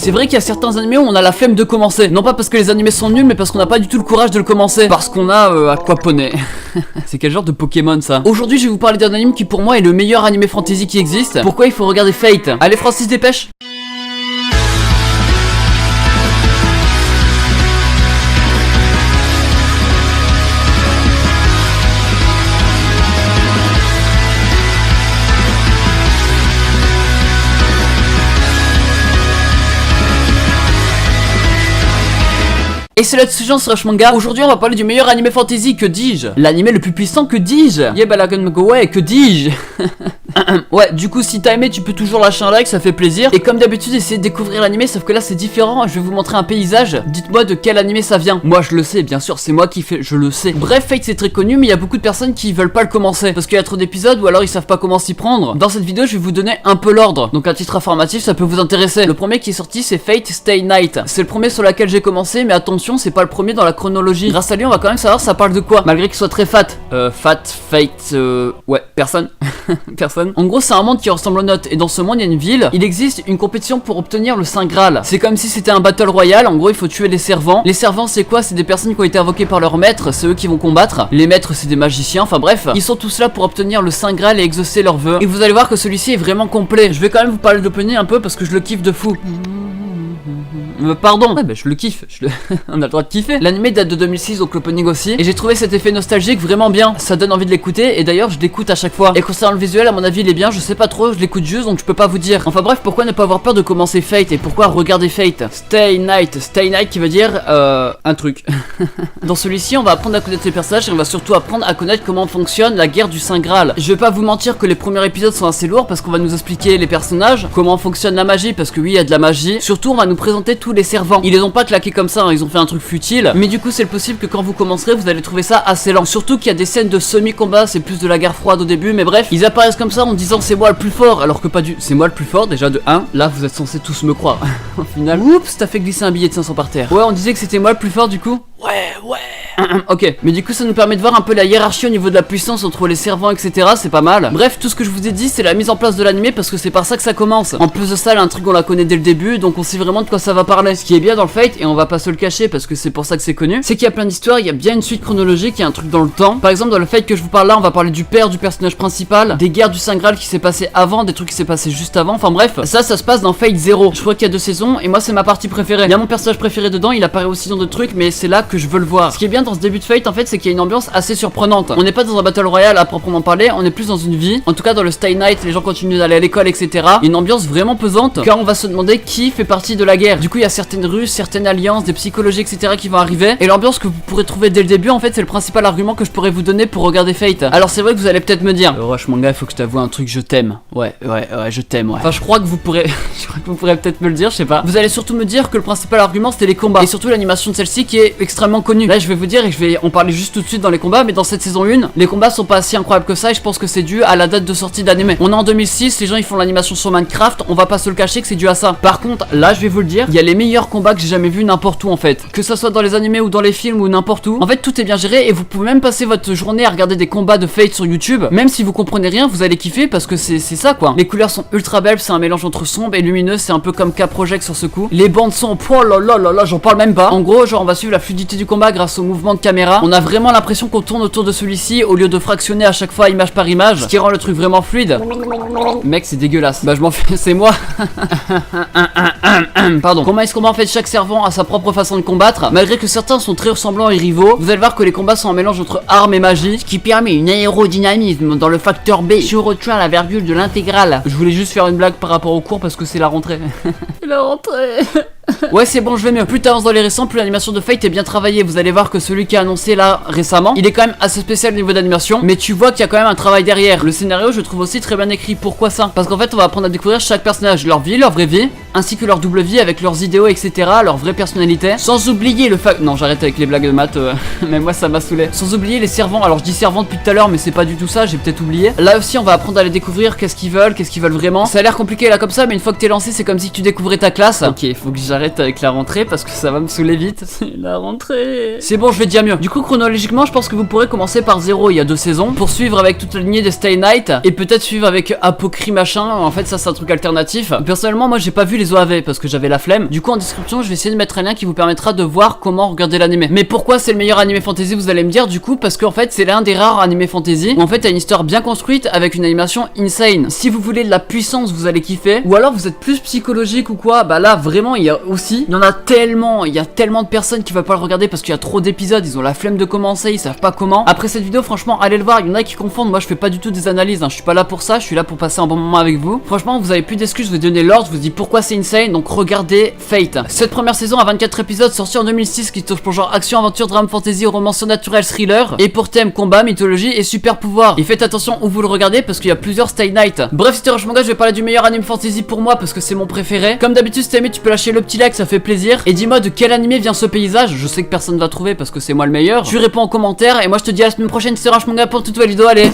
C'est vrai qu'il y a certains animés où on a la flemme de commencer. Non pas parce que les animés sont nuls, mais parce qu'on n'a pas du tout le courage de le commencer. Parce qu'on a Aquaponé. C'est quel genre de Pokémon ça? Aujourd'hui je vais vous parler d'un anime qui pour moi est le meilleur animé fantasy qui existe. Pourquoi il faut regarder Fate? Allez Francis, dépêche. Et c'est là-dessus genre sur manga. Aujourd'hui on va parler du meilleur animé fantasy, que dis-je? L'animé le plus puissant, que dis-je? Yeah Balagan Go Away, que dis-je? Ouais, du coup si t'as aimé tu peux toujours lâcher un like, ça fait plaisir. Et comme d'habitude essayez de découvrir l'animé, sauf que là c'est différent. Je vais vous montrer un paysage, dites-moi de quel animé ça vient. Moi je le sais, bien sûr, c'est moi qui fais, je le sais. Bref, Fate c'est très connu, mais il y a beaucoup de personnes qui veulent pas le commencer parce qu'il y a trop d'épisodes ou alors ils savent pas comment s'y prendre. Dans cette vidéo je vais vous donner un peu l'ordre, donc à titre informatif ça peut vous intéresser. Le premier qui est sorti c'est Fate Stay Night. C'est le premier sur lequel j'ai commencé, mais attention c'est pas le premier dans la chronologie. Grâce à lui on va quand même savoir ça parle de quoi, malgré qu'il soit très fat. Fate, ouais, personne. Personne. En gros c'est un monde qui ressemble aux nôtres, et dans ce monde il y a une ville. Il existe une compétition pour obtenir le Saint Graal. C'est comme si c'était un battle royal. En gros il faut tuer les servants. Les servants c'est quoi? C'est des personnes qui ont été invoquées par leur maître, c'est eux qui vont combattre. Les maîtres c'est des magiciens, enfin bref, ils sont tous là pour obtenir le Saint Graal et exaucer leurs vœux. Et vous allez voir que celui-ci est vraiment complet. Je vais quand même vous parler de l'opening un peu parce que je le kiffe de fou. Pardon. Ouais bah je le kiffe, on a le droit de kiffer. L'anime date de 2006, donc l'opening aussi. Et j'ai trouvé cet effet nostalgique vraiment bien. Ça donne envie de l'écouter, et d'ailleurs je l'écoute à chaque fois. Et concernant le visuel, à mon avis il est bien, je sais pas trop, je l'écoute juste donc je peux pas vous dire. Enfin bref, pourquoi ne pas avoir peur de commencer Fate, et pourquoi regarder Fate? Stay Night qui veut dire un truc. Dans celui-ci on va apprendre à connaître les personnages, et on va surtout apprendre à connaître comment fonctionne la guerre du Saint Graal. Je vais pas vous mentir que les premiers épisodes sont assez lourds parce qu'on va nous expliquer les personnages, comment fonctionne la magie, parce que oui il y a de la magie. Surtout on va nous présenter tous les servants. Ils les ont pas claqués comme ça, hein, ils ont fait un truc futile. Mais du coup c'est possible que quand vous commencerez vous allez trouver ça assez lent. Surtout qu'il y a des scènes de semi-combat, c'est plus de la guerre froide au début, mais bref, ils apparaissent comme ça en disant c'est moi le plus fort, alors que pas du... C'est moi le plus fort déjà de 1, là vous êtes censés tous me croire. Au final, oups, t'as fait glisser un billet de 500 par terre. Ouais, on disait que c'était moi le plus fort du coup. Ouais. Ok, mais du coup ça nous permet de voir un peu la hiérarchie au niveau de la puissance entre les servants, etc. C'est pas mal. Bref, tout ce que je vous ai dit c'est la mise en place de l'animé, parce que c'est par ça que ça commence. En plus de ça, l'intrigue on la connaît dès le début, donc on sait vraiment de quoi ça va parler. Ce qui est bien dans le Fate, et on va pas se le cacher parce que c'est pour ça que c'est connu, c'est qu'il y a plein d'histoires, il y a bien une suite chronologique, il y a un truc dans le temps. Par exemple dans le Fate que je vous parle là, on va parler du père du personnage principal, des guerres du Saint Graal qui s'est passé avant, des trucs qui s'est passé juste avant, enfin bref, ça se passe dans Fate 0. Je crois qu'il y a 2 saisons, et moi c'est ma partie préférée. Il y a mon personnage préféré dedans, il apparaît aussi dans d'autres trucs, mais c'est là que je veux le voir. Ce qui est bien dans ce début de Fate en fait, c'est qu'il y a une ambiance assez surprenante. On n'est pas dans un battle royale à proprement parler, on est plus dans une vie. En tout cas dans le Stay Night, les gens continuent d'aller à l'école, etc. Une ambiance vraiment pesante, car on va se demander qui fait partie de la guerre. Du coup il y a certaines ruses, certaines alliances, des psychologies, etc. qui vont arriver. Et l'ambiance que vous pourrez trouver dès le début, en fait c'est le principal argument que je pourrais vous donner pour regarder Fate. Alors c'est vrai que vous allez peut-être me dire Rush manga, il faut que je t'avoue un truc, je t'aime. Ouais, je t'aime, ouais. Enfin je crois que vous pourrez peut-être me le dire, je sais pas. Vous allez surtout me dire que le principal argument c'était les combats, et surtout l'animation de celle-ci qui est extrêmement connue. Là je vais vous dire, et je vais en parler juste tout de suite dans les combats, mais dans cette saison 1 les combats sont pas si incroyables que ça, et je pense que c'est dû à la date de sortie d'anime. On est en 2006, les gens ils font l'animation sur Minecraft, on va pas se le cacher que c'est dû à ça. Par contre là je vais vous le dire, il y a les meilleurs combats que j'ai jamais vu n'importe où en fait, que ça soit dans les animés ou dans les films ou n'importe où. En fait tout est bien géré, et vous pouvez même passer votre journée à regarder des combats de Fate sur YouTube, même si vous comprenez rien vous allez kiffer, parce que c'est ça quoi. Les couleurs sont ultra belles, c'est un mélange entre sombre et lumineux, c'est un peu comme K-Project sur ce coup. Les bandes sont, oh là, j'en parle même pas. En gros genre on va suivre la fluidité du combat grâce au mouvement de caméra. On a vraiment l'impression qu'on tourne autour de celui-ci au lieu de fractionner à chaque fois image par image, ce qui rend le truc vraiment fluide. Mec c'est dégueulasse. Bah je m'en fais, c'est moi. Pardon. Comment est-ce qu'on en fait, chaque servant a sa propre façon de combattre, malgré que certains sont très ressemblants et rivaux. Vous allez voir que les combats sont un mélange entre armes et magie, ce qui permet une aérodynamisme dans le facteur B. Je retiens la virgule de l'intégrale. Je voulais juste faire une blague par rapport au cours parce que c'est la rentrée. C'est la rentrée. Ouais c'est bon, je vais mieux. Plus t'avances dans les récents, plus l'animation de Fate est bien travaillée. Vous allez voir que celui qui a annoncé là récemment, il est quand même assez spécial au niveau d'animation, mais tu vois qu'il y a quand même un travail derrière. Le scénario je trouve aussi très bien écrit. Pourquoi ça? Parce qu'en fait on va apprendre à découvrir chaque personnage, leur vie, leur vraie vie, ainsi que leur double vie avec leurs idéaux, etc., leur vraie personnalité. Sans oublier le fait... Non j'arrête avec les blagues de maths, mais moi ça m'a saoulé. Sans oublier les servants. Alors je dis servants depuis tout à l'heure, mais c'est pas du tout ça, j'ai peut-être oublié. Là aussi on va apprendre à les découvrir, qu'est-ce qu'ils veulent vraiment. Ça a l'air compliqué là comme ça, mais une fois que t'es lancé c'est comme si tu découvrais ta classe. Ok, faut que j'arrête avec la rentrée parce que ça va me saouler vite. C'est la rentrée. C'est bon, je vais dire mieux. Du coup chronologiquement je pense que vous pourrez commencer par 0, il y a 2 saisons, poursuivre avec toute la lignée des Stay Night, et peut-être suivre avec Apocry machin. En fait ça c'est un truc alternatif. Personnellement moi j'ai pas vu les les OAV parce que j'avais la flemme. Du coup en description je vais essayer de mettre un lien qui vous permettra de voir comment regarder l'anime. Mais pourquoi c'est le meilleur anime fantasy, vous allez me dire, du coup parce qu'en fait c'est l'un des rares animés fantasy où en fait il y a une histoire bien construite avec une animation insane. Si vous voulez de la puissance vous allez kiffer, ou alors vous êtes plus psychologique ou quoi, bah là vraiment il y a tellement de personnes qui veulent pas le regarder parce qu'il y a trop d'épisodes, ils ont la flemme de commencer, ils savent pas comment. Après cette vidéo franchement allez le voir, il y en a qui confondent, moi je fais pas du tout des analyses, hein. Je suis pas là pour ça, je suis là pour passer un bon moment avec vous. Franchement vous avez plus d'excuses, je vais donner l'ordre, je vous dis pourquoi c'est insane, donc regardez Fate. Cette première saison a 24 épisodes sortis en 2006 qui touchent pour genre action, aventure, drame, fantasy, roman surnaturel, thriller, et pour thème combat, mythologie et super pouvoir. Et faites attention où vous le regardez parce qu'il y a plusieurs Stay Night. Bref c'était Rush Manga, je vais parler du meilleur anime fantasy pour moi parce que c'est mon préféré. Comme d'habitude si t'as aimé tu peux lâcher le petit like, ça fait plaisir. Et dis-moi de quel animé vient ce paysage, je sais que personne va trouver parce que c'est moi le meilleur. Tu réponds en commentaire et moi je te dis à la semaine prochaine, c'est Rush Manga pour toute nouvelle vidéo, allez.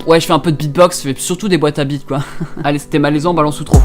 Ouais je fais un peu de beatbox, je fais surtout des boîtes à beats quoi. Allez c'était malaisant, balance ou trop.